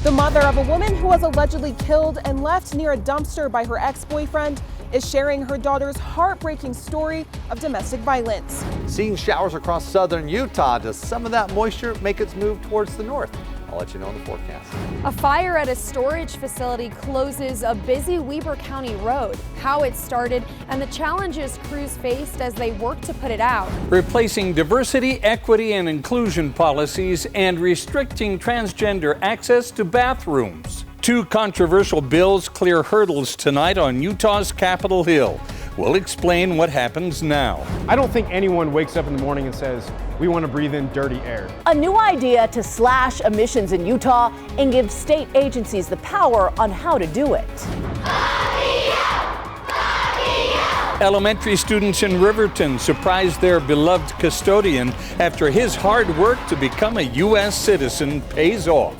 The mother of a woman who was allegedly killed and left near a dumpster by her ex-boyfriend is sharing her daughter's heartbreaking story of domestic violence. Seeing showers across southern Utah, does some of that moisture make its move towards the north? I'll let you know in the forecast. A fire at a storage facility closes a busy Weber County road. How it started and the challenges crews faced as they work to put it out. Replacing diversity, equity, and inclusion policies and restricting transgender access to bathrooms. Two controversial bills clear hurdles tonight on Utah's Capitol Hill. We'll explain what happens now. I don't think anyone wakes up in the morning and says, we want to breathe in dirty air. A new idea to slash emissions in Utah and give state agencies the power on how to do it. Elementary students in Riverton surprised their beloved custodian after his hard work to become a U.S. citizen pays off.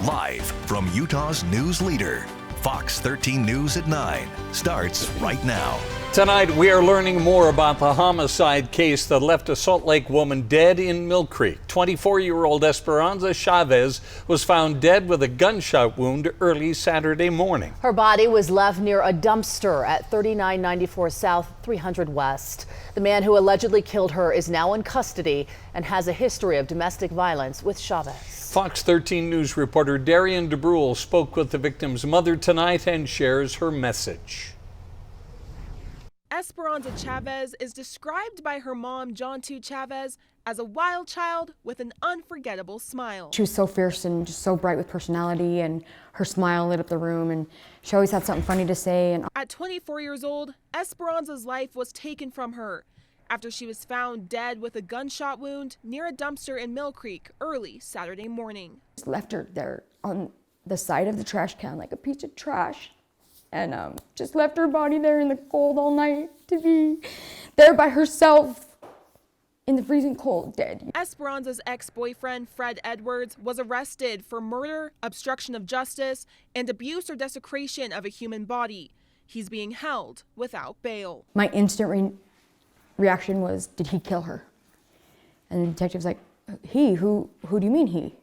Live from Utah's news leader, Fox 13 News at 9 starts right now. Tonight, we are learning more about the homicide case that left a Salt Lake woman dead in Mill Creek. 24-year-old Esperanza Chavez was found dead with a gunshot wound early Saturday morning. Her body was left near a dumpster at 3994 South, 300 West. The man who allegedly killed her is now in custody and has a history of domestic violence with Chavez. Fox 13 News reporter Darian DeBrule spoke with the victim's mother tonight and shares her message. Esperanza Chavez is described by her mom, Jontu Chavez, as a wild child with an unforgettable smile. She was so fierce and just so bright with personality, and her smile lit up the room, and she always had something funny to say. And at 24 years old, Esperanza's life was taken from her after she was found dead with a gunshot wound near a dumpster in Mill Creek early Saturday morning. Just left her there on the side of the trash can like a piece of trash. And just left her body there in the cold all night to be there by herself in the freezing cold, dead. Esperanza's ex-boyfriend, Fred Edwards, was arrested for murder, obstruction of justice, and abuse or desecration of a human body. He's being held without bail. My instant reaction was, did he kill her? And the detective's like, he? Who do you mean he?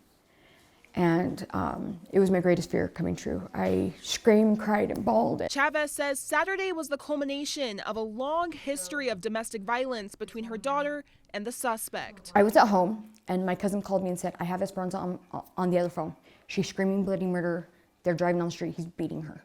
And it was my greatest fear coming true. I screamed, cried, and bawled. Chavez says Saturday was the culmination of a long history of domestic violence between her daughter and the suspect. I was at home, and my cousin called me and said, I have Esperanza on the other phone. She's screaming bloody murder. They're driving down the street. He's beating her,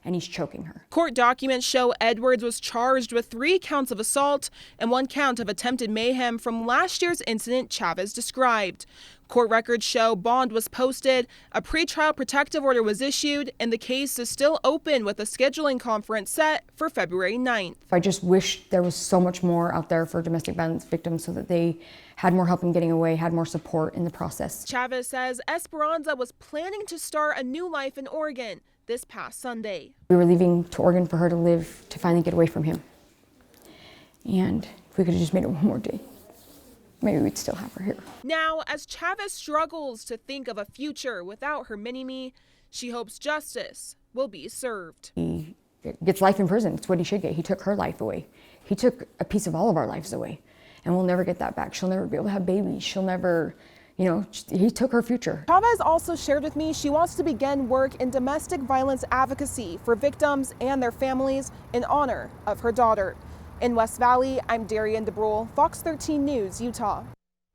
and he's choking her. Court documents show Edwards was charged with 3 counts of assault and 1 count of attempted mayhem from last year's incident Chavez described. Court records show bond was posted, a pretrial protective order was issued, and the case is still open with a scheduling conference set for February 9th. I just wish there was so much more out there for domestic violence victims so that they had more help in getting away, had more support in the process. Chavez says Esperanza was planning to start a new life in Oregon this past Sunday. We were leaving to Oregon for her to live, to finally get away from him. And if we could have just made it one more day, maybe we'd still have her here. Now, as Chavez struggles to think of a future without her mini-me, she hopes justice will be served. He gets life in prison. It's what he should get. He took her life away. He took a piece of all of our lives away, and we'll never get that back. She'll never be able to have babies. She'll never, he took her future. Chavez also shared with me she wants to begin work in domestic violence advocacy for victims and their families in honor of her daughter. In West Valley, I'm Darian DeBrule, Fox 13 News, Utah.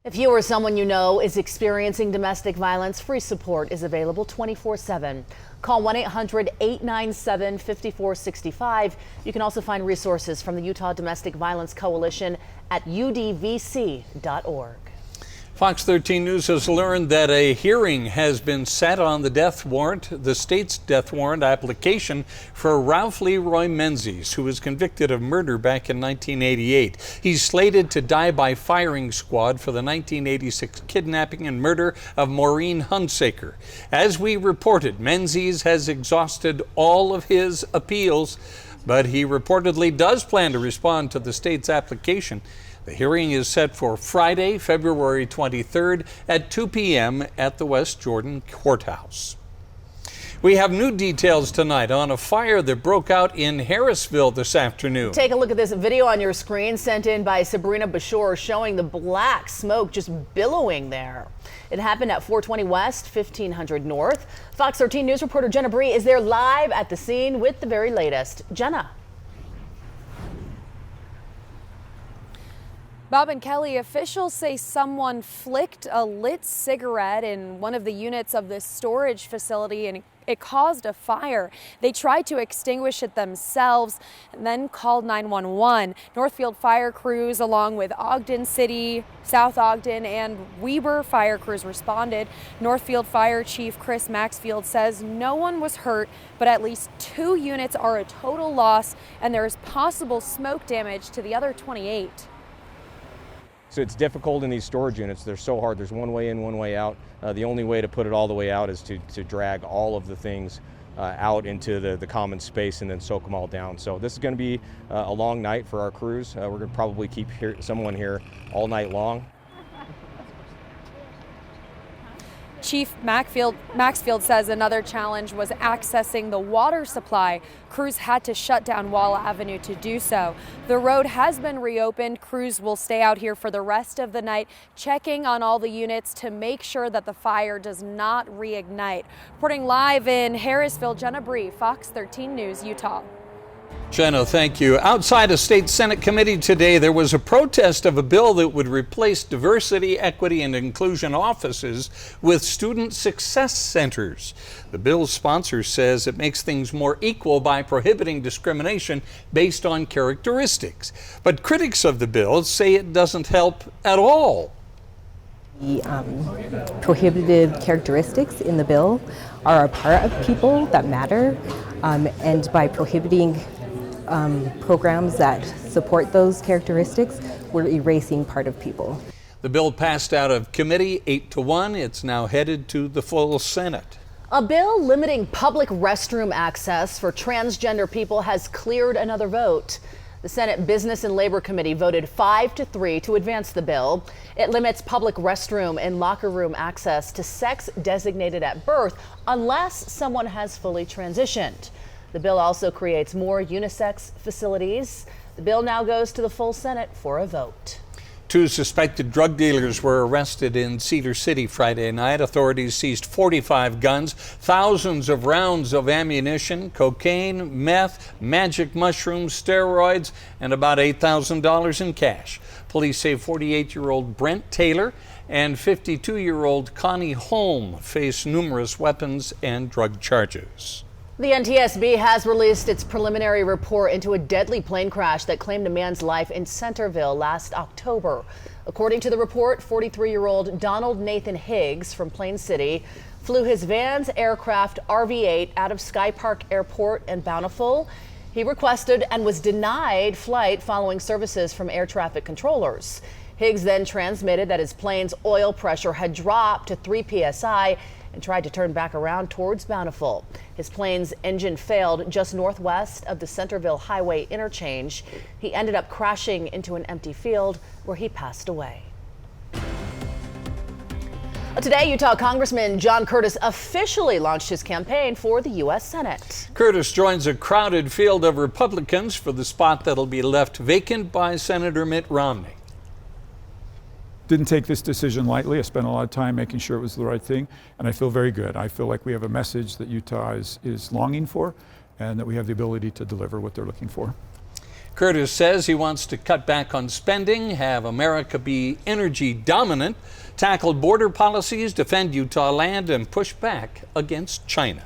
If you or someone you know is experiencing domestic violence, free support is available 24/7. Call 1-800-897-5465. You can also find resources from the Utah Domestic Violence Coalition at udvc.org. Fox 13 News has learned that a hearing has been set on the death warrant, the state's death warrant application for Ralph Leroy Menzies, who was convicted of murder back in 1988. He's slated to die by firing squad for the 1986 kidnapping and murder of Maureen Hunsaker. As we reported, Menzies has exhausted all of his appeals, but he reportedly does plan to respond to the state's application. The hearing is set for Friday, February 23rd at 2 p.m. at the West Jordan Courthouse. We have new details tonight on a fire that broke out in Harrisville this afternoon. Take a look at this video on your screen sent in by Sabrina Bashor showing the black smoke just billowing there. It happened at 420 West, 1500 North. Fox 13 News reporter Jenna Bree is there live at the scene with the very latest. Jenna. Bob and Kelly, officials say someone flicked a lit cigarette in one of the units of this storage facility and it caused a fire. They tried to extinguish it themselves and then called 911. Northfield fire crews along with Ogden City, South Ogden and Weber fire crews responded. Northfield Fire Chief Chris Maxfield says no one was hurt, but at least 2 units are a total loss and there is possible smoke damage to the other 28. So it's difficult in these storage units. They're so hard. There's one way in, one way out. The only way to put it all the way out is to drag all of the things out into the common space and then soak them all down. So this is going to be a long night for our crews. We're going to probably keep someone here all night long. Chief Maxfield says another challenge was accessing the water supply. Crews had to shut down Wall Avenue to do so. The road has been reopened. Crews will stay out here for the rest of the night, checking on all the units to make sure that the fire does not reignite. Reporting live in Harrisville, Jenna Bree, Fox 13 News, Utah. Jenna, thank you. Outside a state Senate committee today, there was a protest of a bill that would replace diversity, equity, and inclusion offices with student success centers. The bill's sponsor says it makes things more equal by prohibiting discrimination based on characteristics. But critics of the bill say it doesn't help at all. The prohibited characteristics in the bill are a part of people that matter, and by prohibiting programs that support those characteristics, we're erasing part of people. The bill passed out of committee 8-1. It's now headed to the full Senate. A bill limiting public restroom access for transgender people has cleared another vote. The Senate Business and Labor Committee voted 5-3 to advance the bill. It limits public restroom and locker room access to sex designated at birth unless someone has fully transitioned. The bill also creates more unisex facilities. The bill now goes to the full Senate for a vote. 2 suspected drug dealers were arrested in Cedar City Friday night. Authorities seized 45 guns, thousands of rounds of ammunition, cocaine, meth, magic mushrooms, steroids, and about $8,000 in cash. Police say 48-year-old Brent Taylor and 52-year-old Connie Holm face numerous weapons and drug charges. The NTSB has released its preliminary report into a deadly plane crash that claimed a man's life in Centerville last October. According to the report, 43-year-old Donald Nathan Higgs from Plain City flew his Vans aircraft RV-8 out of Sky Park Airport in Bountiful. He requested and was denied flight following services from air traffic controllers. Higgs then transmitted that his plane's oil pressure had dropped to 3 psi and tried to turn back around towards Bountiful. His plane's engine failed just northwest of the Centerville Highway interchange. He ended up crashing into an empty field where he passed away. Today, Utah Congressman John Curtis officially launched his campaign for the U.S. Senate. Curtis joins a crowded field of Republicans for the spot that'll be left vacant by Senator Mitt Romney. Didn't take this decision lightly. I spent a lot of time making sure it was the right thing, and I feel very good. I feel like we have a message that Utah is longing for, and that we have the ability to deliver what they're looking for. Curtis says he wants to cut back on spending, have America be energy dominant, tackle border policies, defend Utah land, and push back against China.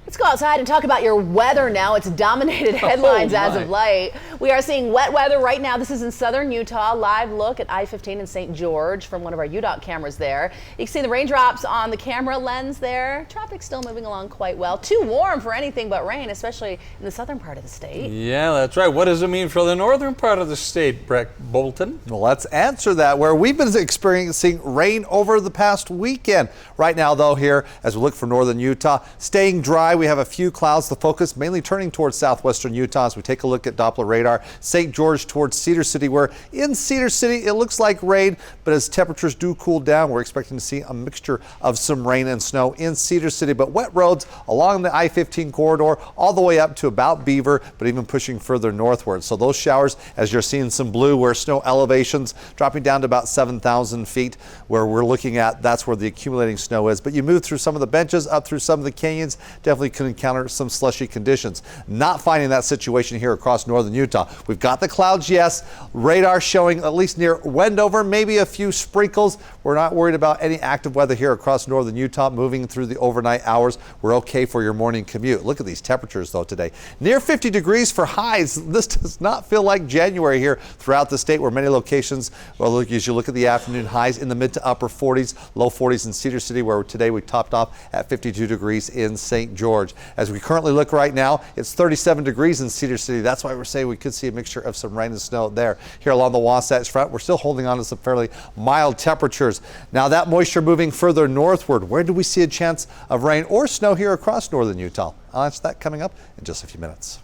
Let's go outside and talk about your weather now. It's dominated headlines as of late. We are seeing wet weather right now. This is in southern Utah. Live look at I-15 in St. George from one of our UDOT cameras there. You can see the raindrops on the camera lens there. Traffic still moving along quite well. Too warm for anything but rain, especially in the southern part of the state. Yeah, that's right. What does it mean for the northern part of the state, Breck Bolton? Well, let's answer that, where we've been experiencing rain over the past weekend. Right now, though, here, as we look for northern Utah, staying dry we have a few clouds. The focus mainly turning towards southwestern Utah as we take a look at Doppler radar. St. George towards Cedar City, where in Cedar City it looks like rain, but as temperatures do cool down, we're expecting to see a mixture of some rain and snow in Cedar City. But wet roads along the I-15 corridor all the way up to about Beaver, but even pushing further northward. So those showers, as you're seeing some blue, where snow elevations dropping down to about 7,000 feet, where we're looking at, that's where the accumulating snow is. But you move through some of the benches, up through some of the canyons, definitely could encounter some slushy conditions. Not finding that situation here across northern Utah. We've got the clouds, yes. Radar showing at least near Wendover, maybe a few sprinkles. We're not worried about any active weather here across northern Utah moving through the overnight hours. We're okay for your morning commute. Look at these temperatures though today. Near 50 degrees for highs. This does not feel like January here throughout the state, where many locations, well, look, as you look at the afternoon highs in the mid to upper 40s, low 40s in Cedar City, where today we topped off at 52 degrees in St. George. As we currently look right now, it's 37 degrees in Cedar City. That's why we're saying we could see a mixture of some rain and snow there. Here along the Wasatch Front, we're still holding on to some fairly mild temperatures. Now that moisture moving further northward, where do we see a chance of rain or snow here across northern Utah? I'll answer that coming up in just a few minutes.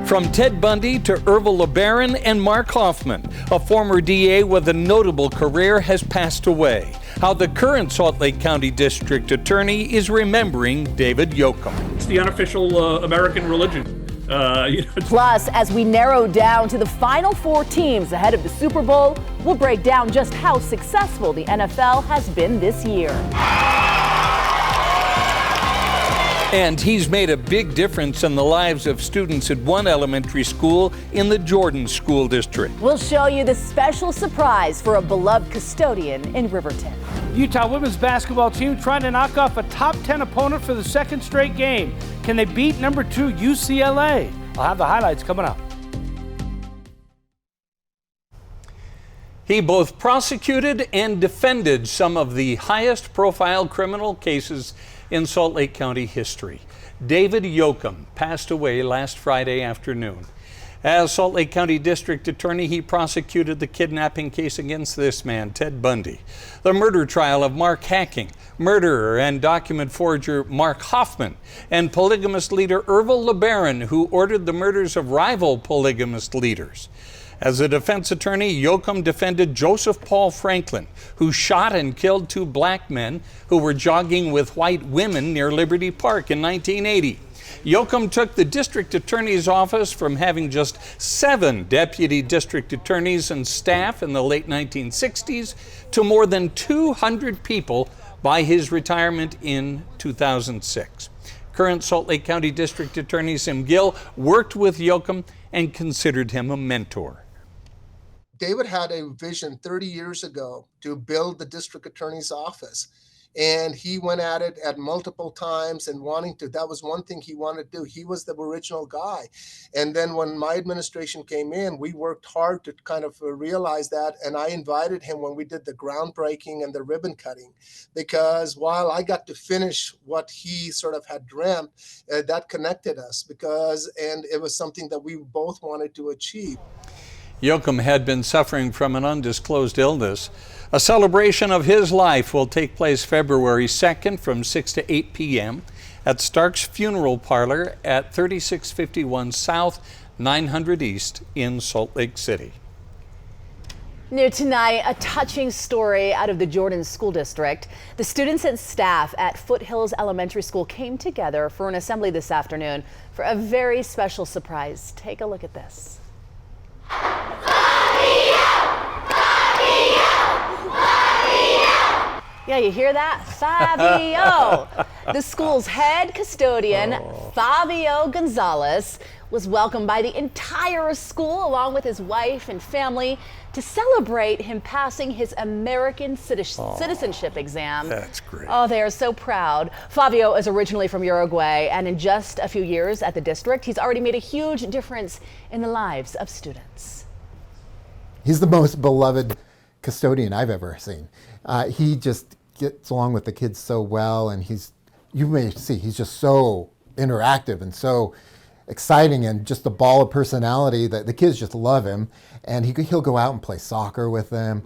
From Ted Bundy to Ervil LeBaron and Mark Hoffman, a former DA with a notable career has passed away. How the current Salt Lake County District Attorney is remembering David Yoakum. It's the unofficial American religion. Plus, as we narrow down to the final 4 teams ahead of the Super Bowl, we'll break down just how successful the NFL has been this year. And he's made a big difference in the lives of students at one elementary school in the Jordan School District. We'll show you the special surprise for a beloved custodian in Riverton. Utah women's basketball team trying to knock off a top 10 opponent for the second straight game. Can they beat number 2 UCLA? I'll have the highlights coming up. He both prosecuted and defended some of the highest profile criminal cases in Salt Lake County history. David Yoakum passed away last Friday afternoon. As Salt Lake County District Attorney, he prosecuted the kidnapping case against this man, Ted Bundy, the murder trial of Mark Hacking, murderer and document forger Mark Hoffman, and polygamist leader Ervil LeBaron, who ordered the murders of rival polygamist leaders. As a defense attorney, Yoakum defended Joseph Paul Franklin, who shot and killed 2 black men who were jogging with white women near Liberty Park in 1980. Yoakum took the district attorney's office from having just 7 deputy district attorneys and staff in the late 1960s to more than 200 people by his retirement in 2006. Current Salt Lake County District Attorney Sim Gill worked with Yoakum and considered him a mentor. David had a vision 30 years ago to build the district attorney's office. And he went at it at multiple times and that was one thing he wanted to do. He was the original guy. And then when my administration came in, we worked hard to kind of realize that. And I invited him when we did the groundbreaking and the ribbon cutting, because while I got to finish what he sort of had dreamt, that connected us and it was something that we both wanted to achieve. Yoakum had been suffering from an undisclosed illness. A celebration of his life will take place February 2nd from 6 to 8 p.m. at Stark's Funeral Parlor at 3651 South, 900 East in Salt Lake City. New tonight, a touching story out of the Jordan School District. The students and staff at Foothills Elementary School came together for an assembly this afternoon for a very special surprise. Take a look at this. Yeah, you hear that? Fabio! The school's head custodian, Fabio Gonzalez, was welcomed by the entire school along with his wife and family to celebrate him passing his American citizenship exam. That's great. Oh, they are so proud. Fabio is originally from Uruguay, and in just a few years at the district, he's already made a huge difference in the lives of students. He's the most beloved custodian I've ever seen. He just gets along with the kids so well, and you may see, he's just so interactive and so exciting, and just a ball of personality that the kids just love him. And he'll go out and play soccer with them,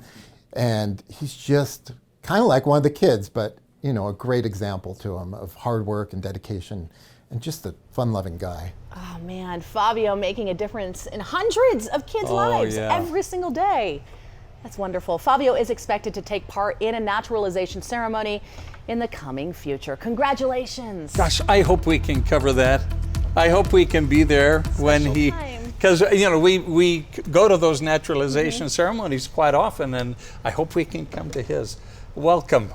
and he's just kind of like one of the kids, but a great example to him of hard work and dedication and just a fun-loving guy. Oh man, Fabio making a difference in hundreds of kids' lives every single day. That's wonderful. Fabio is expected to take part in a naturalization ceremony in the coming future. Congratulations. Gosh, I hope we can cover that. I hope we can be there when he, because we go to those naturalization ceremonies quite often, and I hope we can come to his. Welcome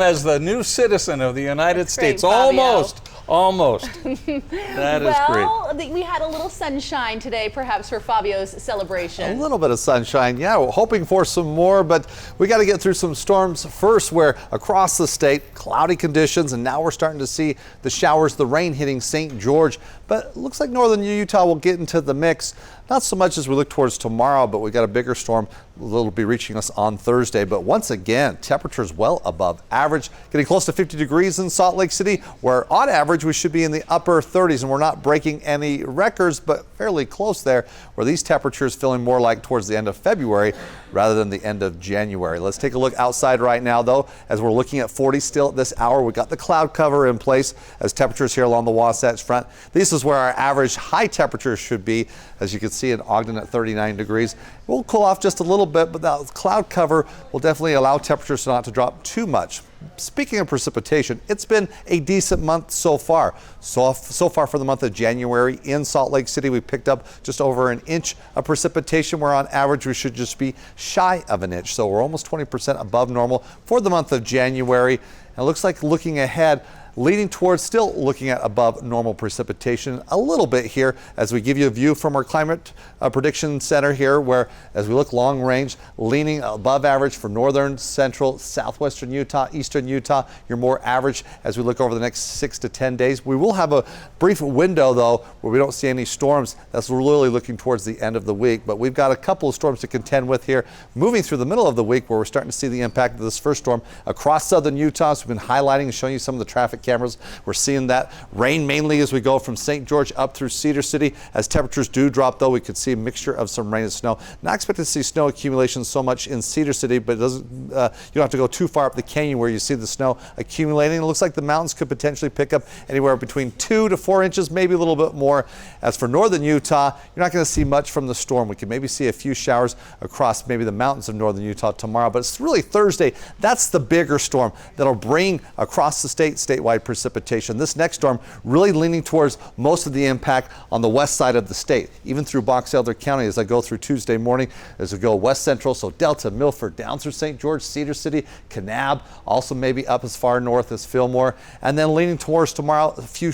as the new citizen of the United States. Almost. That is great. Well, we had a little sunshine today, perhaps, for Fabio's celebration. A little bit of sunshine, yeah. We're hoping for some more, but we got to get through some storms first, where across the state, cloudy conditions, and now we're starting to see the showers, the rain hitting St. George. But it looks like northern Utah will get into the mix. Not so much as we look towards tomorrow, but we got a bigger storm that'll be reaching us on Thursday. But once again, temperatures well above average, getting close to 50 degrees in Salt Lake City, where on average we should be in the upper 30s, and we're not breaking any records, but fairly close there, where these temperatures feeling more like towards the end of February rather than the end of January. Let's take a look outside right now, though, as we're looking at 40 still at this hour. We've got the cloud cover in place as temperatures here along the Wasatch Front. This is where our average high temperatures should be, as you can see in Ogden at 39 degrees. We'll cool off just a little bit, but that cloud cover will definitely allow temperatures not to drop too much. Speaking of precipitation, it's been a decent month so far. So far for the month of January in Salt Lake City, we picked up just over an inch of precipitation, where on average we should just be shy of an inch. So we're almost 20% above normal for the month of January. And it looks like, looking ahead, leaning towards still looking at above normal precipitation a little bit here, as we give you a view from our climate prediction center here, where as we look long range, leaning above average for northern, central, southwestern Utah, eastern Utah. You're more average as we look over the next 6 to 10 days. We will have a brief window, though, where we don't see any storms. That's really looking towards the end of the week, but we've got a couple of storms to contend with here moving through the middle of the week, where we're starting to see the impact of this first storm across southern Utah. So we've been highlighting and showing you some of the traffic cameras. We're seeing that rain mainly as we go from St. George up through Cedar City. As temperatures do drop, though, we could see a mixture of some rain and snow. Not expected to see snow accumulation so much in Cedar City, but it doesn't, you don't have to go too far up the canyon where you see the snow accumulating. It looks like the mountains could potentially pick up anywhere between 2 to 4 inches, maybe a little bit more. As for northern Utah, you're not going to see much from the storm. We could maybe see a few showers across maybe the mountains of northern Utah tomorrow, but it's really Thursday. That's the bigger storm that'll bring across the state statewide precipitation. This next storm really leaning towards most of the impact on the west side of the state, even through Box Elder County as I go through Tuesday morning, as we go west central, so Delta, Milford, down through St. George, Cedar City, Kanab, also maybe up as far north as Fillmore, and then leaning towards tomorrow, a few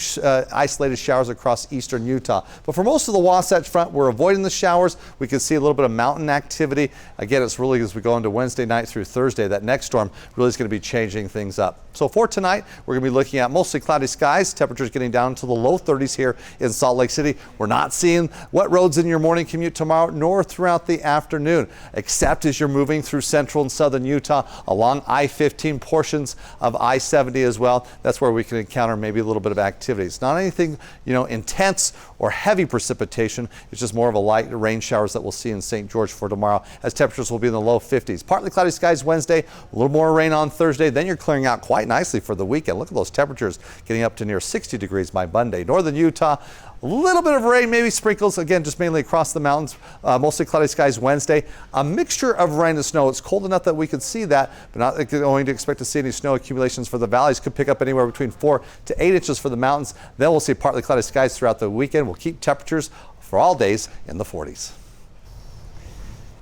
isolated showers across eastern Utah. But for most of the Wasatch Front, we're avoiding the showers. We can see a little bit of mountain activity. Again, it's really as we go into Wednesday night through Thursday, that next storm really is going to be changing things up. So for tonight, we're going to be looking at mostly cloudy skies, temperatures getting down to the low 30s here in Salt Lake City. We're not seeing wet roads in your morning commute tomorrow, nor throughout the afternoon, except as you're moving through central and southern Utah along I-15, portions of I-70 as well. That's where we can encounter maybe a little bit of activity. It's not anything, intense or heavy precipitation. It's just more of a light rain showers that we'll see in St. George for tomorrow, as temperatures will be in the low 50s. Partly cloudy skies Wednesday, a little more rain on Thursday. Then you're clearing out quite nicely for the weekend. Look at those temperatures getting up to near 60 degrees by Monday. Northern Utah, a little bit of rain, maybe sprinkles, again, just mainly across the mountains. Mostly cloudy skies Wednesday. A mixture of rain and snow. It's cold enough that we could see that, but not going to expect to see any snow accumulations for the valleys. Could pick up anywhere between 4 to 8 inches for the mountains. Then we'll see partly cloudy skies throughout the weekend. We'll keep temperatures for all days in the 40s.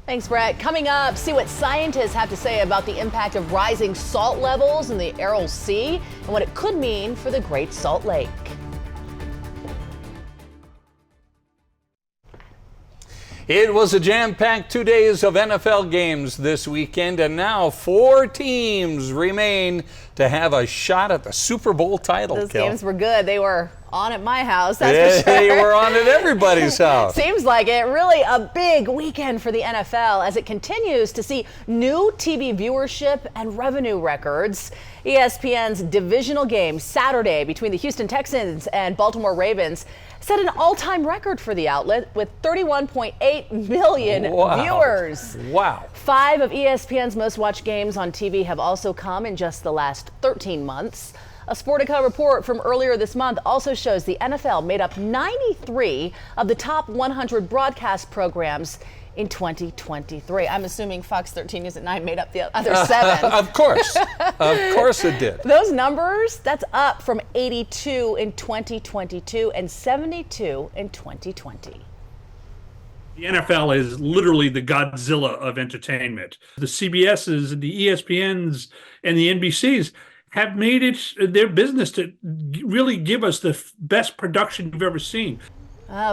Thanks, Brett. Coming up, see what scientists have to say about the impact of rising salt levels in the Aral Sea and what it could mean for the Great Salt Lake. It was a jam-packed 2 days of NFL games this weekend, and now 4 teams remain to have a shot at the Super Bowl title. Those games were good. They were On at my house, that's for sure. You were on at everybody's house. Seems like it. Really a big weekend for the NFL as it continues to see new TV viewership and revenue records. ESPN's divisional game Saturday between the Houston Texans and Baltimore Ravens set an all-time record for the outlet with 31.8 million viewers. Wow. 5 of ESPN's most watched games on TV have also come in just the last 13 months. A Sportica report from earlier this month also shows the NFL made up 93 of the top 100 broadcast programs in 2023. I'm assuming Fox 13 News at 9 made up the other 7. Of course. Of course it did. Those numbers, that's up from 82 in 2022 and 72 in 2020. The NFL is literally the Godzilla of entertainment. The CBSs, the ESPNs, and the NBCs have made it their business to really give us the best production you've ever seen.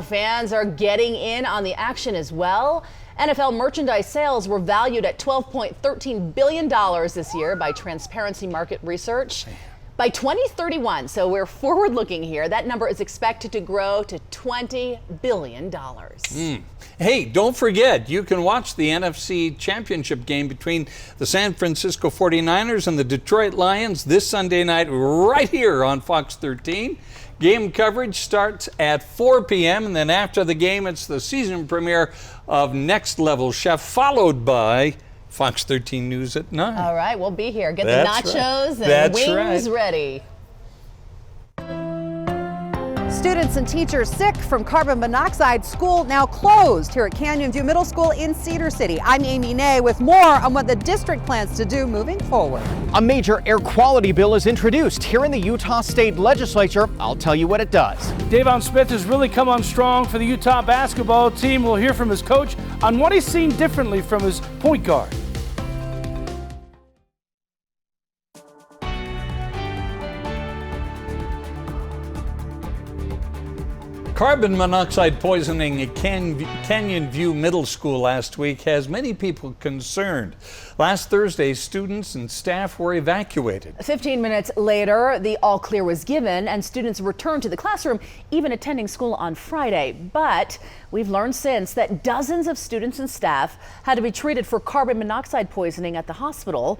Fans are getting in on the action as well. NFL merchandise sales were valued at $12.13 billion this year by Transparency Market Research. By 2031, so we're forward looking here, that number is expected to grow to $20 billion. Hey, don't forget, you can watch the NFC Championship game between the San Francisco 49ers and the Detroit Lions this Sunday night right here on Fox 13. Game coverage starts at 4 p.m. and then after the game, it's the season premiere of Next Level Chef, followed by Fox 13 News at 9. All right, we'll be here. Get That's the nachos right. and That's wings ready. Students and teachers sick from carbon monoxide. School now closed here at Canyon View Middle School in Cedar City. I'm Amy Nay with more on what the district plans to do moving forward. A major air quality bill is introduced here in the Utah State Legislature. I'll tell you what it does. Davon Smith has really come on strong for the Utah basketball team. We'll hear from his coach on what he's seen differently from his point guard. Carbon monoxide poisoning at Canyon View Middle School last week has many people concerned. Last Thursday, students and staff were evacuated. 15 minutes later, the all clear was given and students returned to the classroom, even attending school on Friday. But we've learned since that dozens of students and staff had to be treated for carbon monoxide poisoning at the hospital.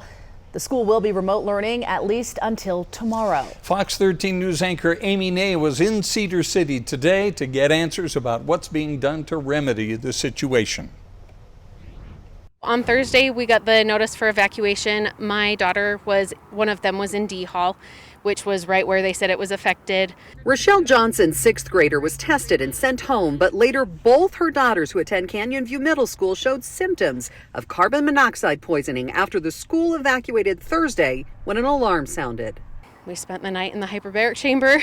The school will be remote learning at least until tomorrow. Fox 13 News anchor Amy Nay was in Cedar City today to get answers about what's being done to remedy the situation. On Thursday, we got the notice for evacuation. My daughter one of them was in D Hall, which was right where they said it was affected. Rochelle Johnson, 6th grader, was tested and sent home, but later both her daughters who attend Canyon View Middle School showed symptoms of carbon monoxide poisoning after the school evacuated Thursday when an alarm sounded. We spent the night in the hyperbaric chamber.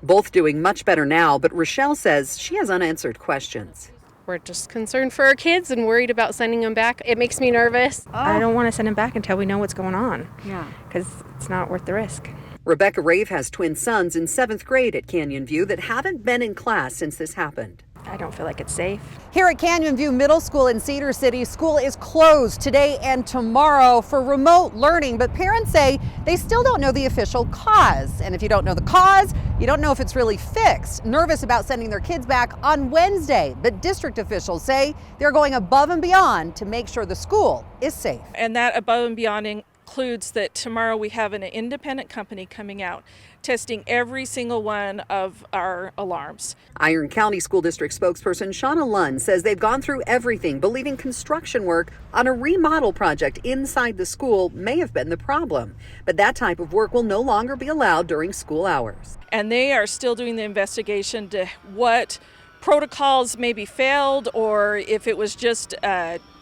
Both doing much better now, but Rochelle says she has unanswered questions. We're just concerned for our kids and worried about sending them back. It makes me nervous. I don't want to send them back until we know what's going on. Yeah. Because it's not worth the risk. Rebecca Rave has twin sons in 7th grade at Canyon View that haven't been in class since this happened. I don't feel like it's safe. Here at Canyon View Middle School in Cedar City, school is closed today and tomorrow for remote learning, but parents say they still don't know the official cause. And if you don't know the cause, you don't know if it's really fixed. Nervous about sending their kids back on Wednesday, but district officials say they're going above and beyond to make sure the school is safe. And that above and beyond includes that tomorrow we have an independent company coming out testing every single one of our alarms. Iron County School District spokesperson Shauna Lund says they've gone through everything, believing construction work on a remodel project inside the school may have been the problem. But that type of work will no longer be allowed during school hours. And they are still doing the investigation to what protocols maybe failed or if it was just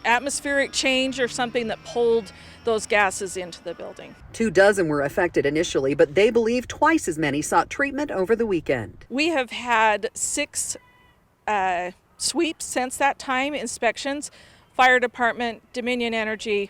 atmospheric change or something that pulled those gases into the building. 24 were affected initially, but they believe twice as many sought treatment over the weekend. We have had 6 sweeps since that time, inspections, fire department, Dominion Energy,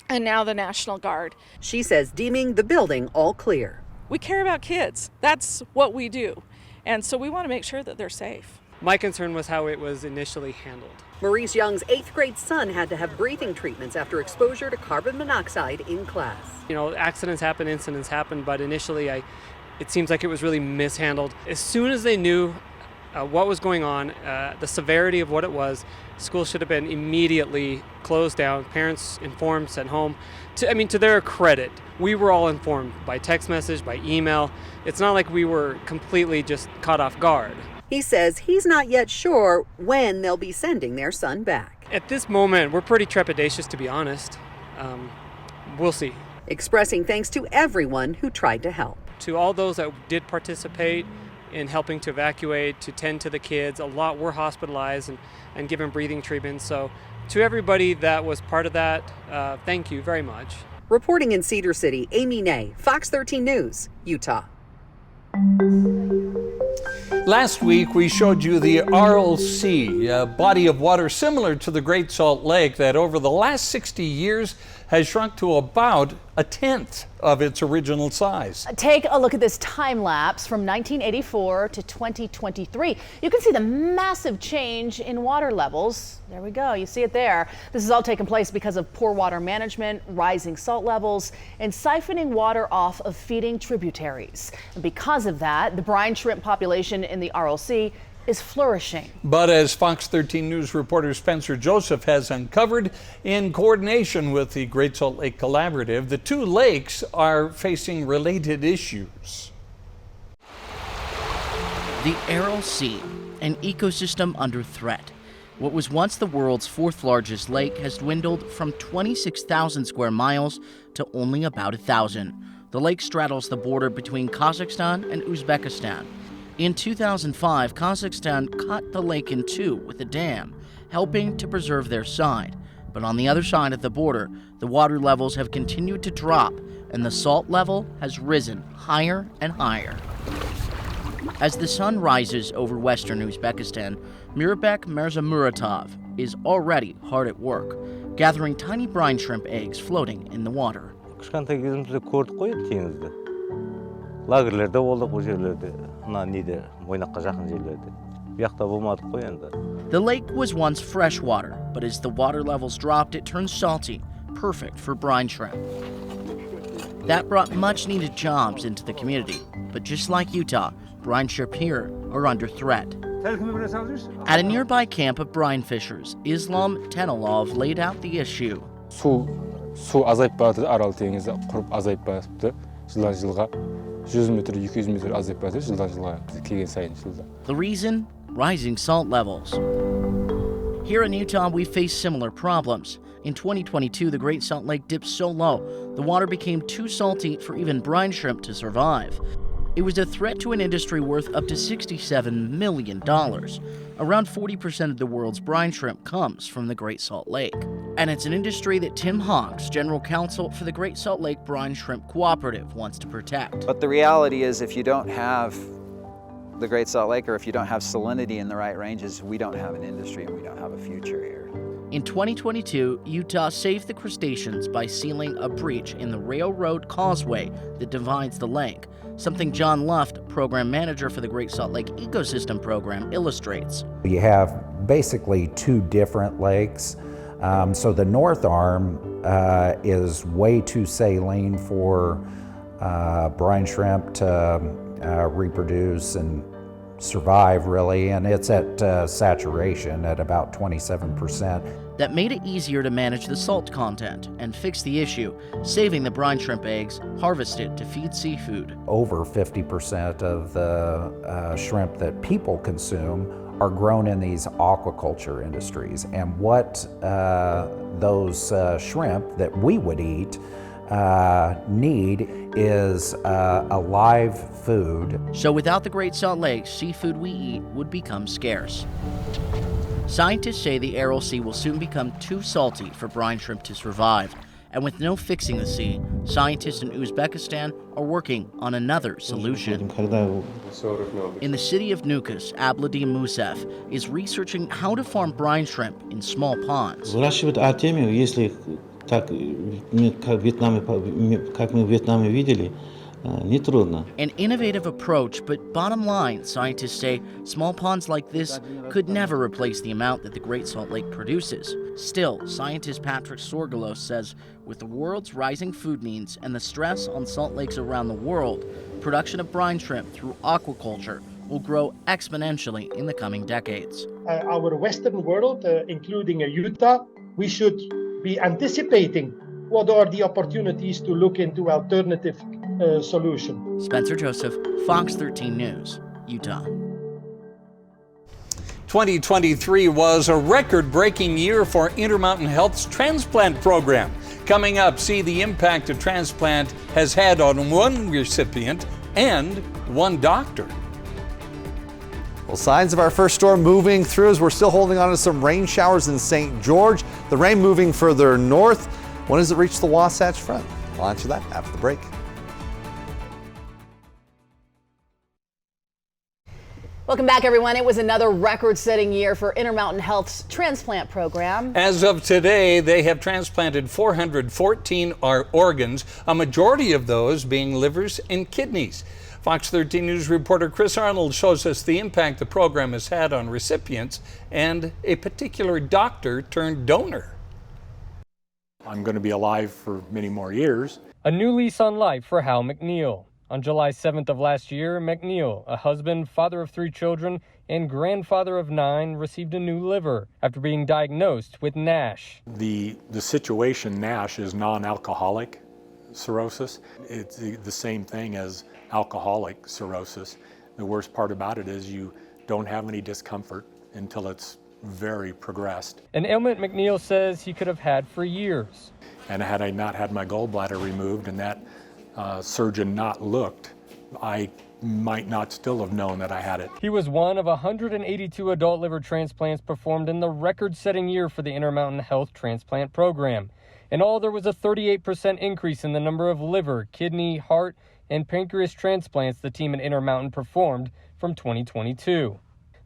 and now the National Guard. She says deeming the building all clear. We care about kids. That's what we do. And so we want to make sure that they're safe. My concern was how it was initially handled. Maurice Young's 8th grade son had to have breathing treatments after exposure to carbon monoxide in class. You know, accidents happen, incidents happen, but initially I it seems like it was really mishandled. As soon as they knew what was going on, the severity of what it was, school should have been immediately closed down. Parents informed, sent home. To their credit, we were all informed by text message, by email. It's not like we were completely just caught off guard. He says he's not yet sure when they'll be sending their son back. At this moment, we're pretty trepidatious, to be honest. We'll see. Expressing thanks to everyone who tried to help. To all those that did participate in helping to evacuate, to tend to the kids, a lot were hospitalized and given breathing treatments. So to everybody that was part of that, thank you very much. Reporting in Cedar City, Amy Nay, Fox 13 News, Utah. Last week, we showed you the Aral Sea, a body of water similar to the Great Salt Lake that over the last 60 years has shrunk to about a tenth of its original size. Take a look at this time lapse from 1984 to 2023. You can see the massive change in water levels. There we go, you see it there. This has all taken place because of poor water management, rising salt levels, and siphoning water off of feeding tributaries. And because of that, the brine shrimp population in the Aral Sea is flourishing. But as Fox 13 News reporter Spencer Joseph has uncovered, in coordination with the Great Salt Lake Collaborative, the two lakes are facing related issues. The Aral Sea, an ecosystem under threat. What was once the world's fourth largest lake has dwindled from 26,000 square miles to only about 1,000. The lake straddles the border between Kazakhstan and Uzbekistan. In 2005, Kazakhstan cut the lake in two with a dam, helping to preserve their side. But on the other side of the border, the water levels have continued to drop, and the salt level has risen higher and higher. As the sun rises over western Uzbekistan, Mirbek Mirzamuratov is already hard at work, gathering tiny brine shrimp eggs floating in the water. Лагерлерде болдық, бұл жерлерде, Мойнаққа жақын жерлерде. Бұяқта болмадық қой енді. The lake was once freshwater, but as the water levels dropped, it turned salty, perfect for brine shrimp. That brought much-needed jobs into the community, but just like Utah, brine shrimp here are under threat. At a nearby camp of brine fishers, Islam Tenalov laid out the issue. Su azayıp bardı, Aral tengizde qurup azayıp barıptı, жылдан жылға. 100 метр, 200 метр azayıp bardı, жылдан жылға келген сайын жылда. The reason? Rising salt levels. Here in Utah, we face similar problems. In 2022, the Great Salt Lake dipped so low, the water became too salty for even brine shrimp to survive. It was a threat to an industry worth up to $67 million. Around 40% of the world's brine shrimp comes from the Great Salt Lake. And it's an industry that Tim Hawks, General Counsel for the Great Salt Lake Brine Shrimp Cooperative, wants to protect. But the reality is, if you don't have the Great Salt Lake, or if you don't have salinity in the right ranges, we don't have an industry and we don't have a future here. In 2022, Utah saved the crustaceans by sealing a breach in the railroad causeway that divides the lake, something John Luft, program manager for the Great Salt Lake Ecosystem Program, illustrates. You have basically two different lakes. So the north arm is way too saline for brine shrimp to reproduce and survive, really, and it's at saturation at about 27%. That made it easier to manage the salt content and fix the issue, saving the brine shrimp eggs harvested to feed seafood. Over 50% of the shrimp that people consume are grown in these aquaculture industries, and what those shrimp that we would eat need is a live food. So without the Great Salt Lake, seafood we eat would become scarce. Scientists say the Aral Sea will soon become too salty for brine shrimp to survive. And with no fixing the sea, scientists in Uzbekistan are working on another solution. In the city of Nukus, Abladin Musef is researching how to farm brine shrimp in small ponds. Выращивать артемию, если так, как мы в Вьетнаме видели, нетрудно. An innovative approach, but bottom line, scientists say small ponds like this could never replace the amount that the Great Salt Lake produces. Still, scientist Patrick Sorgelos says with the world's rising food needs and the stress on salt lakes around the world, production of brine shrimp through aquaculture will grow exponentially in the coming decades. Our Western world, including Utah, we should be anticipating what are the opportunities to look into alternative solutions. Spencer Joseph, Fox 13 News, Utah. 2023 was a record-breaking year for Intermountain Health's transplant program. Coming up, see the impact a transplant has had on one recipient and one doctor. Well, signs of our first storm moving through as we're still holding on to some rain showers in St. George. The rain moving further north. When does it reach the Wasatch Front? I'll answer that after the break. Welcome back, everyone. It was another record-setting year for Intermountain Health's transplant program. As of today, they have transplanted 414 organs, a majority of those being livers and kidneys. Fox 13 News reporter Chris Arnold shows us the impact the program has had on recipients and a particular doctor turned donor. I'm going to be alive for many more years. A new lease on life for Hal McNeil. On July 7th of last year, McNeil, a husband, father of 3 children, and grandfather of 9, received a new liver after being diagnosed with NASH. The situation NASH is non-alcoholic cirrhosis. It's the same thing as alcoholic cirrhosis. The worst part about it is you don't have any discomfort until it's very progressed. An ailment McNeil says he could have had for years. And had I not had my gallbladder removed and that surgeon not looked, I might not still have known that I had it. He was one of 182 adult liver transplants performed in the record-setting year for the Intermountain Health transplant program. In all, there was a 38% increase in the number of liver, kidney, heart, and pancreas transplants the team at Intermountain performed from 2022.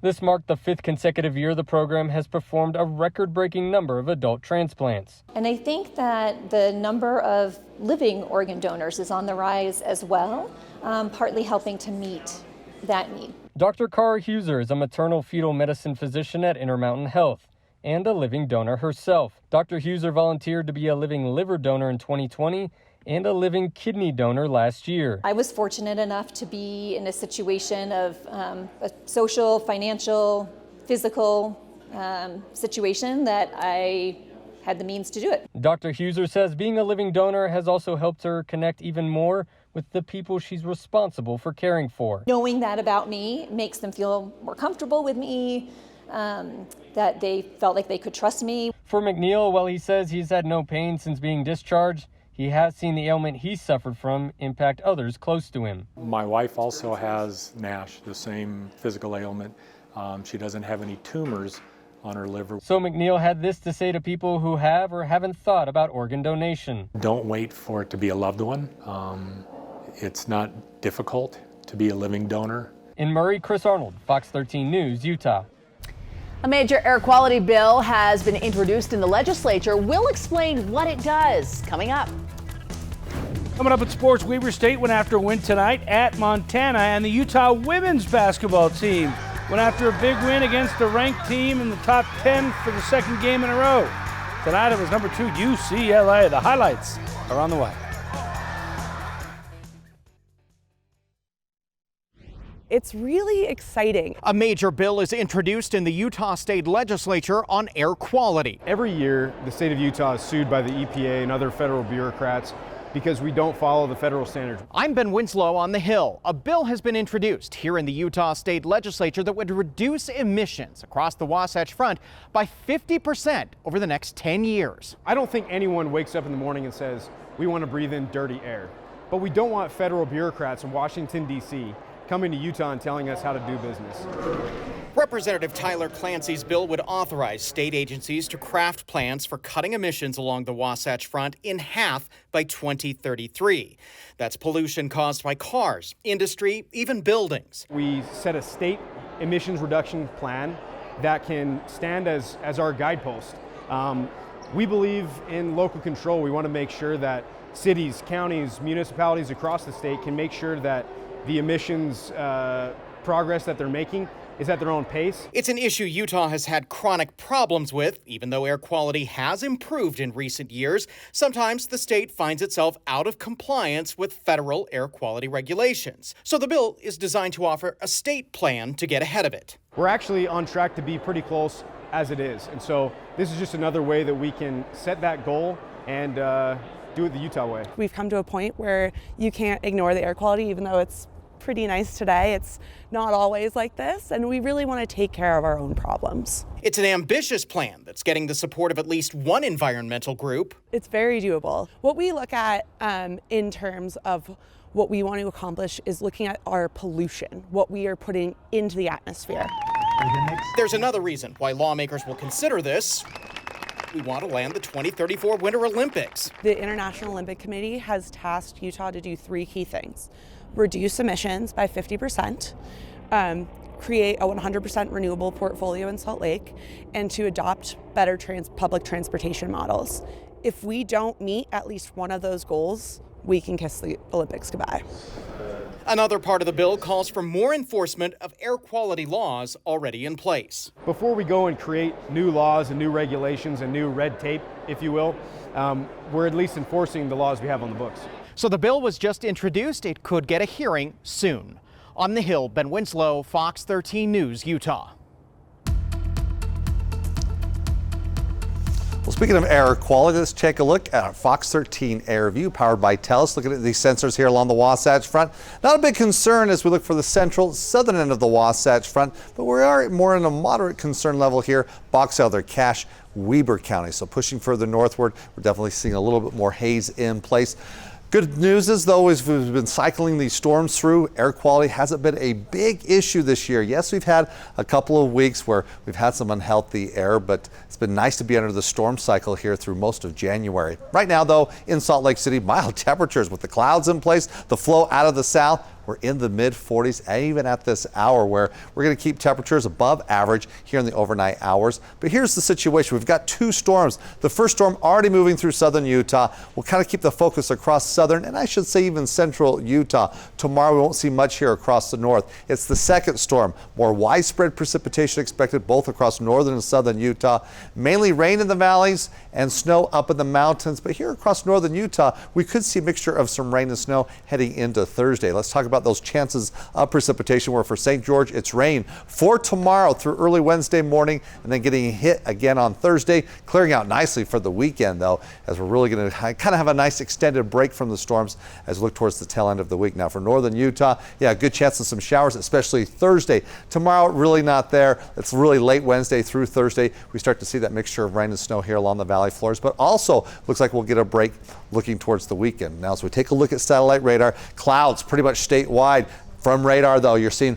This marked the 5th consecutive year the program has performed a record-breaking number of adult transplants. And I think that the number of living organ donors is on the rise as well, partly helping to meet that need. Dr. Cara Huser is a maternal fetal medicine physician at Intermountain Health and a living donor herself. Dr. Huser volunteered to be a living liver donor in 2020 and a living kidney donor last year. I was fortunate enough to be in a situation of a social, financial, physical situation that I had the means to do it. Dr. Huser says being a living donor has also helped her connect even more with the people she's responsible for caring for. Knowing that about me makes them feel more comfortable with me, that they felt like they could trust me. For McNeil, while he says he's had no pain since being discharged, he has seen the ailment he suffered from impact others close to him. My wife also has NASH, the same physical ailment. She doesn't have any tumors on her liver. So McNeil had this to say to people who have or haven't thought about organ donation. Don't wait for it to be a loved one. It's not difficult to be a living donor. In Murray, Chris Arnold, Fox 13 News, Utah. A major air quality bill has been introduced in the legislature. We'll explain what it does coming up. Coming up at sports, Weber State went after a win tonight at Montana, and the Utah women's basketball team went after a big win against a ranked team in the top 10 for the second game in a row. Tonight it was number 2 UCLA. The highlights are on the way. It's really exciting. A major bill is introduced in the Utah State Legislature on air quality. Every year, the state of Utah is sued by the EPA and other federal bureaucrats because we don't follow the federal standards. I'm Ben Winslow on the Hill. A bill has been introduced here in the Utah State Legislature that would reduce emissions across the Wasatch Front by 50% over the next 10 years. I don't think anyone wakes up in the morning and says, we want to breathe in dirty air. But we don't want federal bureaucrats in Washington, D.C. coming to Utah and telling us how to do business. Representative Tyler Clancy's bill would authorize state agencies to craft plans for cutting emissions along the Wasatch Front in half by 2033. That's pollution caused by cars, industry, even buildings. We set a state emissions reduction plan that can stand as our guidepost. We believe in local control. We want to make sure that cities, counties, municipalities across the state can make sure that the emissions progress that they're making is at their own pace. It's an issue Utah has had chronic problems with. Even though air quality has improved in recent years, sometimes the state finds itself out of compliance with federal air quality regulations. So the bill is designed to offer a state plan to get ahead of it. We're actually on track to be pretty close as it is. And so this is just another way that we can set that goal and do it the Utah way. We've come to a point where you can't ignore the air quality, even though it's pretty nice today. It's not always like this, and we really want to take care of our own problems. It's an ambitious plan that's getting the support of at least one environmental group. It's very doable. What we look at in terms of what we want to accomplish is looking at our pollution, what we are putting into the atmosphere. There's another reason why lawmakers will consider this. We want to land the 2034 Winter Olympics. The International Olympic Committee has tasked Utah to do 3 key things: reduce emissions by 50%, create a 100% renewable portfolio in Salt Lake, and to adopt better public transportation models. If we don't meet at least one of those goals, we can kiss the Olympics goodbye. Another part of the bill calls for more enforcement of air quality laws already in place. Before we go and create new laws and new regulations and new red tape, if you will, we're at least enforcing the laws we have on the books. So the bill was just introduced. It could get a hearing soon. On the Hill, Ben Winslow, Fox 13 News, Utah. Well, speaking of air quality, let's take a look at our Fox 13 Air View powered by TELUS. Looking at these sensors here along the Wasatch Front. Not a big concern as we look for the central southern end of the Wasatch Front, but we are more in a moderate concern level here. Box Elder, Cache, Weber County. So pushing further northward, we're definitely seeing a little bit more haze in place. Good news is, though, as we've been cycling these storms through, air quality hasn't been a big issue this year. Yes, we've had a couple of weeks where we've had some unhealthy air, but it's been nice to be under the storm cycle here through most of January. Right now, though, in Salt Lake City, mild temperatures with the clouds in place, the flow out of the south. We're in the mid-40s, even at this hour, where we're going to keep temperatures above average here in the overnight hours. But here's the situation. We've got 2 storms. The first storm already moving through southern Utah. We'll kind of keep the focus across southern, and I should say even central Utah. Tomorrow, we won't see much here across the north. It's the second storm. More widespread precipitation expected both across northern and southern Utah. Mainly rain in the valleys and snow up in the mountains. But here across northern Utah, we could see a mixture of some rain and snow heading into Thursday. Let's talk about those chances of precipitation, where for St. George it's rain for tomorrow through early Wednesday morning, and then getting hit again on Thursday, clearing out nicely for the weekend, though, as we're really going to kind of have a nice extended break from the storms as we look towards the tail end of the week. Now for northern Utah, yeah, good chance of some showers, especially Thursday. Tomorrow, really not there. It's really late Wednesday through Thursday. We start to see that mixture of rain and snow here along the valley floors, but also looks like we'll get a break looking towards the weekend. Now, as we take a look at satellite radar, clouds pretty much statewide. From radar, though, you're seeing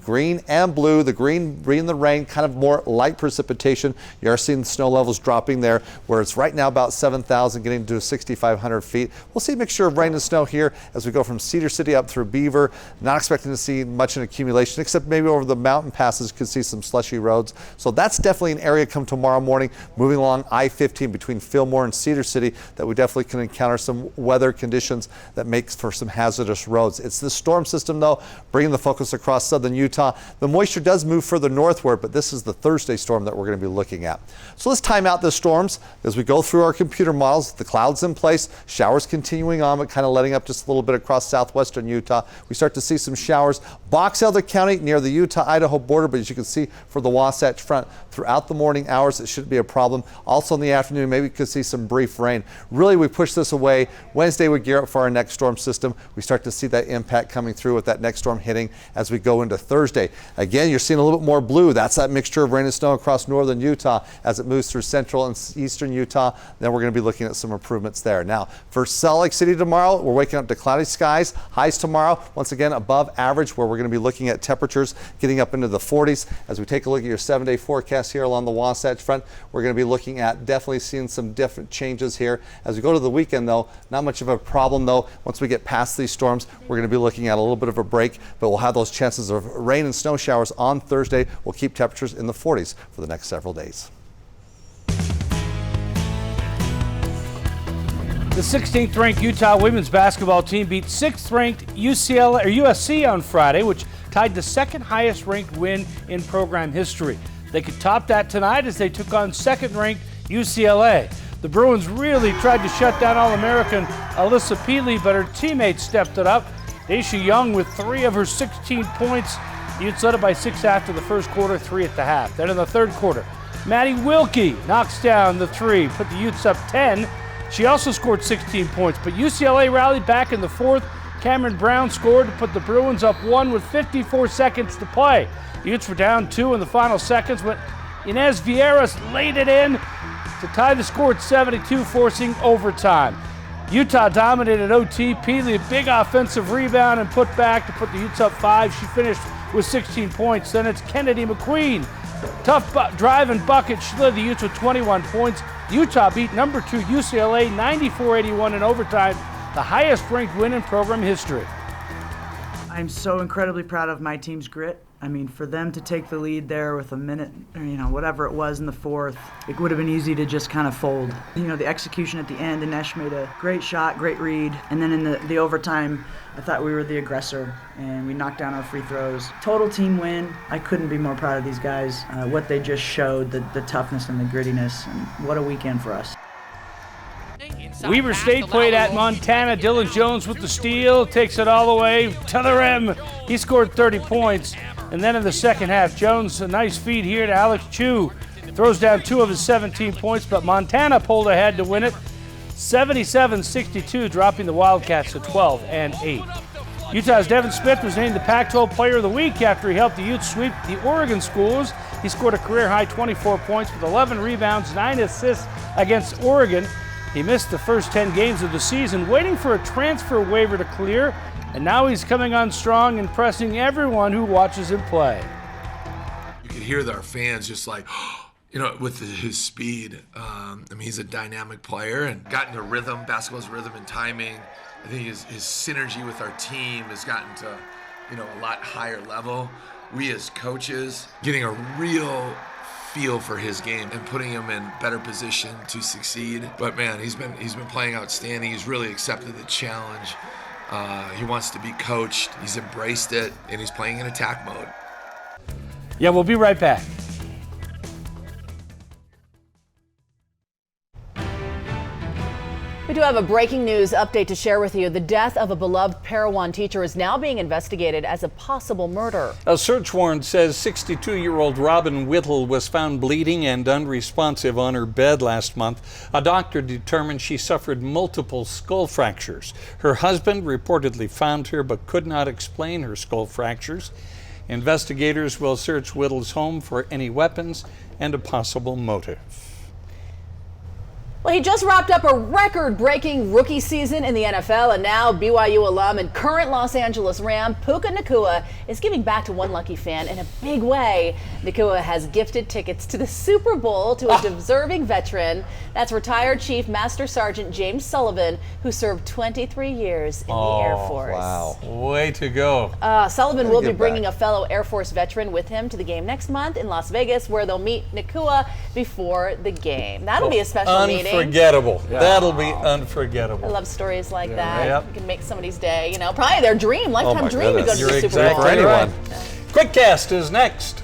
green and blue. The green being the rain, kind of more light precipitation. You are seeing the snow levels dropping there, where it's right now about 7,000, getting to 6,500 feet. We'll see a mixture of rain and snow here as we go from Cedar City up through Beaver. Not expecting to see much in accumulation, except maybe over the mountain passes, could see some slushy roads. So that's definitely an area come tomorrow morning, moving along I-15 between Fillmore and Cedar City, that we definitely can encounter some weather conditions that makes for some hazardous roads. It's the storm system, though, bringing the focus across southern Utah. The moisture does move further northward, but this is the Thursday storm that we're going to be looking at. So let's time out the storms as we go through our computer models. The clouds in place, showers continuing on, but kind of letting up just a little bit across southwestern Utah. We start to see some showers. Box Elder County near the Utah-Idaho border, but as you can see for the Wasatch Front, throughout the morning hours, it shouldn't be a problem. Also in the afternoon, maybe we could see some brief rain. Really, we push this away. Wednesday, we gear up for our next storm system. We start to see that impact coming through with that next storm hitting as we go into Thursday. Again, you're seeing a little bit more blue. That's that mixture of rain and snow across northern Utah as it moves through central and eastern Utah. Then we're going to be looking at some improvements there. Now, for Salt Lake City tomorrow, we're waking up to cloudy skies. Highs tomorrow, once again, above average, where we're going to be looking at temperatures getting up into the 40s. As we take a look at your 7-day forecast here along the Wasatch Front, we're going to be looking at definitely seeing some different changes here. As we go to the weekend, though, not much of a problem, though. Once we get past these storms, we're going to be looking at a little bit of a break, but we'll have those chances of rain and snow showers on Thursday. We'll keep temperatures in the 40s for the next several days. The 16th-ranked Utah women's basketball team beat 6th-ranked USC on Friday, which tied the second highest ranked win in program history. They could top that tonight as they took on second-ranked UCLA. The Bruins really tried to shut down All-American Alyssa Peely, but her teammates stepped it up. Daisha Young with 3 of her 16 points. The Utes led it by 6 after the first quarter, 3 at the half. Then in the third quarter, Maddie Wilkie knocks down the 3, put the Utes up 10. She also scored 16 points, but UCLA rallied back in the fourth. Cameron Brown scored to put the Bruins up 1 with 54 seconds to play. The Utes were down 2 in the final seconds, but Inez Vieras laid it in to tie the score at 72, forcing overtime. Utah dominated OT. Peely, a big offensive rebound and put back to put the Utes up 5. She finished with 16 points. Then it's Kennedy McQueen. Tough drive and bucket. She led the Utes with 21 points. Utah beat number 2 UCLA 94-81 in overtime, the highest ranked win in program history. I'm so incredibly proud of my team's grit. I mean, for them to take the lead there with a minute, or, whatever it was in the fourth, it would have been easy to just kind of fold. The execution at the end, Inesh made a great shot, great read, and then in the overtime, I thought we were the aggressor, and we knocked down our free throws. Total team win. I couldn't be more proud of these guys. What they just showed, the toughness and the grittiness, and what a weekend for us. Weber State played at Montana. Dylan Jones with the steal, takes it all the way to the rim. He scored 30 points. And then in the second half, Jones, a nice feed here to Alex Chu, throws down 2 of his 17 points, but Montana pulled ahead to win it, 77-62, dropping the Wildcats to 12-8. Utah's Devin Smith was named the Pac-12 Player of the Week after he helped the Utes sweep the Oregon schools. He scored a career-high 24 points with 11 rebounds, 9 assists against Oregon. He missed the first 10 games of the season, waiting for a transfer waiver to clear, and now he's coming on strong, impressing everyone who watches him play. You could hear our fans just like, with his speed. He's a dynamic player and got into rhythm, basketball's rhythm and timing. I think his synergy with our team has gotten to, a lot higher level. We as coaches getting a real feel for his game and putting him in better position to succeed. But man, he's been playing outstanding. He's really accepted the challenge. He wants to be coached. He's embraced it, and he's playing in attack mode. Yeah, we'll be right back. We do have a breaking news update to share with you. The death of a beloved Parowan teacher is now being investigated as a possible murder. A search warrant says 62-year-old Robin Whittle was found bleeding and unresponsive on her bed last month. A doctor determined she suffered multiple skull fractures. Her husband reportedly found her but could not explain her skull fractures. Investigators will search Whittle's home for any weapons and a possible motive. Well, he just wrapped up a record-breaking rookie season in the NFL, and now BYU alum and current Los Angeles Ram Puka Nacua is giving back to one lucky fan in a big way. Nacua has gifted tickets to the Super Bowl to a deserving veteran. That's retired Chief Master Sergeant James Sullivan, who served 23 years in the Air Force. Wow, way to go. Sullivan will be bringing a fellow Air Force veteran with him to the game next month in Las Vegas, where they'll meet Nacua before the game. That'll be a special meeting. Unforgettable. Yeah. That'll be unforgettable. I love stories like that. Yep. You can make somebody's day, probably their dream, lifetime dream to go to the Super Bowl. Right. Quick Cast is next.